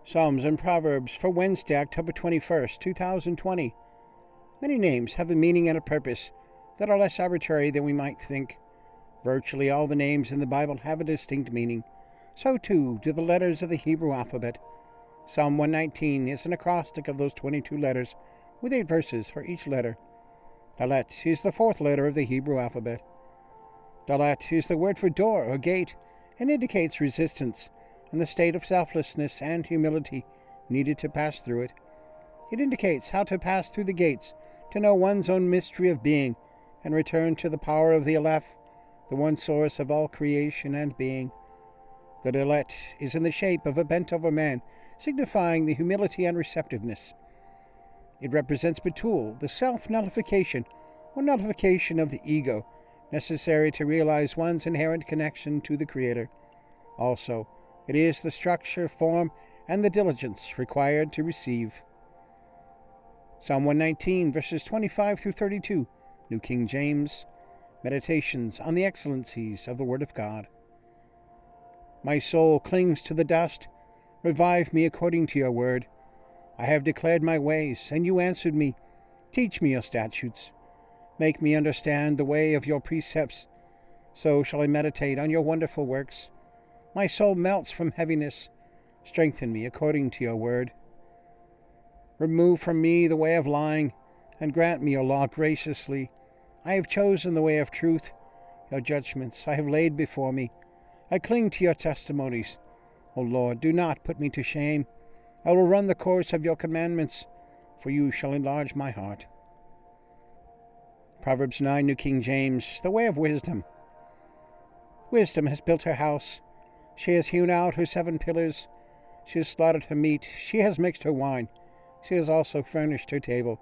Psalms and Proverbs for Wednesday, October 21st, 2020. Many names have a meaning and a purpose that are less arbitrary than we might think. Virtually all the names in the Bible have a distinct meaning. So too do the letters of the Hebrew alphabet. Psalm 119 is an acrostic of those 22 letters, with 8 verses for each letter. Dallet is the 4th letter of the Hebrew alphabet. Dallet is the word for door or gate, and indicates resistance and the state of selflessness and humility needed to pass through it. It indicates how to pass through the gates, to know one's own mystery of being, and return to the power of the Aleph, the one source of all creation and being. The Dallet is in the shape of a bent-over man, signifying the humility and receptiveness. It represents Bitul, the self-nullification, or nullification of the ego, necessary to realize one's inherent connection to the Creator. Also, it is the structure, form, and the diligence required to receive. Psalm 119, verses 25 through 32, New King James. Meditations on the excellencies of the Word of God. My soul clings to the dust. Revive me according to your word. I have declared my ways, and you answered me. Teach me your statutes. Make me understand the way of your precepts. So shall I meditate on your wonderful works. My soul melts from heaviness. Strengthen me according to your word. Remove from me the way of lying, and grant me your law graciously. I have chosen the way of truth. Your judgments I have laid before me. I cling to your testimonies. O Lord, do not put me to shame. I will run the course of your commandments, for you shall enlarge my heart. Proverbs 9, New King James, the way of wisdom. Wisdom has built her house. She has hewn out her 7 pillars. She has slaughtered her meat. She has mixed her wine. She has also furnished her table.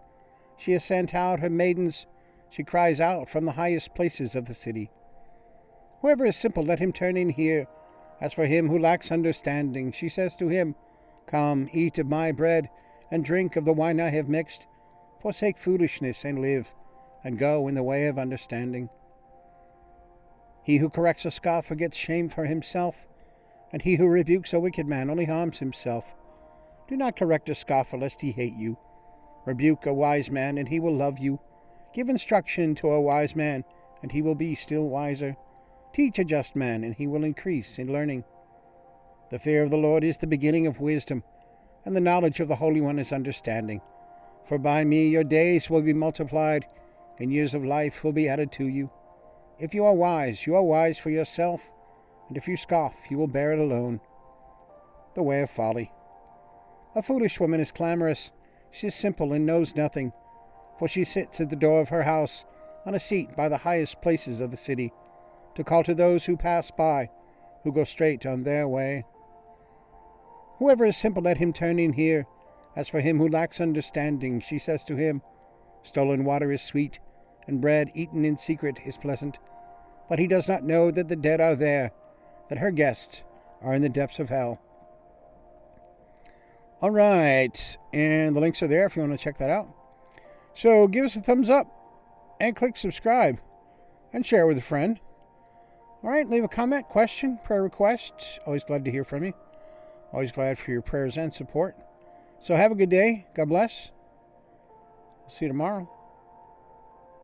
She has sent out her maidens. She cries out from the highest places of the city. Whoever is simple, let him turn in here. As for him who lacks understanding, she says to him, Come, eat of my bread, and drink of the wine I have mixed. Forsake foolishness and live, and go in the way of understanding. He who corrects a scoffer gets shame for himself, and he who rebukes a wicked man only harms himself. Do not correct a scoffer, lest he hate you. Rebuke a wise man, and he will love you. Give instruction to a wise man, and he will be still wiser. Teach a just man, and he will increase in learning. The fear of the Lord is the beginning of wisdom, and the knowledge of the Holy One is understanding. For by me your days will be multiplied, and years of life will be added to you. If you are wise for yourself, and if you scoff, you will bear it alone. The way of folly. A foolish woman is clamorous. She is simple and knows nothing, for she sits at the door of her house, on a seat by the highest places of the city, to call to those who pass by, who go straight on their way. Whoever is simple, let him turn in here. As for him who lacks understanding, she says to him, Stolen water is sweet, and bread eaten in secret is pleasant. But he does not know that the dead are there, that her guests are in the depths of hell. All right, and the links are there if you want to check that out. So give us a thumbs up, and click subscribe, and share with a friend. All right, leave a comment, question, prayer request. Always glad to hear from you. Always glad for your prayers and support. So have a good day. God bless. We'll see you tomorrow.